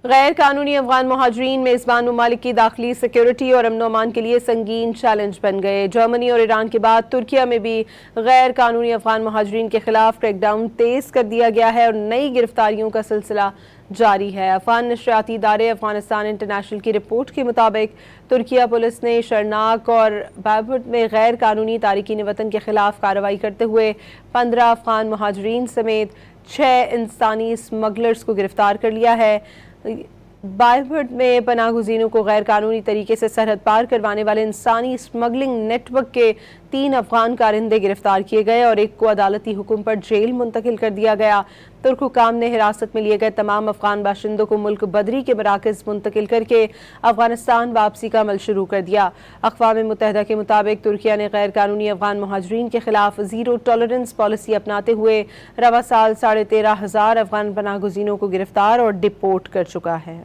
غیر قانونی افغان مہاجرین میزبان ممالک کی داخلی سیکیورٹی اور امن و امان کے لیے سنگین چیلنج بن گئے۔ جرمنی اور ایران کے بعد ترکیہ میں بھی غیر قانونی افغان مہاجرین کے خلاف کریک ڈاؤن تیز کر دیا گیا ہے اور نئی گرفتاریوں کا سلسلہ جاری ہے۔ افغان نشریاتی ادارے افغانستان انٹرنیشنل کی رپورٹ کے مطابق ترکیہ پولیس نے شرناک اور بایپورٹ میں غیر قانونی تارکین وطن کے خلاف کارروائی کرتے ہوئے 15 افغان مہاجرین سمیت 6 انسانی اسمگلرز کو گرفتار کر لیا ہے۔ بایپورٹ میں پناہ گزینوں کو غیر قانونی طریقے سے سرحد پار کروانے والے انسانی اسمگلنگ نیٹ ورک کے 3 افغان کارندے گرفتار کیے گئے اور ایک کو عدالتی حکم پر جیل منتقل کر دیا گیا۔ ترک حکام نے حراست میں لیے گئے تمام افغان باشندوں کو ملک بدری کے مراکز منتقل کر کے افغانستان واپسی کا عمل شروع کر دیا۔ اقوام متحدہ کے مطابق ترکیہ نے غیر قانونی افغان مہاجرین کے خلاف زیرو ٹالرنس پالیسی اپناتے ہوئے رواں سال 13,500 افغان پناہ گزینوں کو گرفتار اور ڈپورٹ کر چکا ہے۔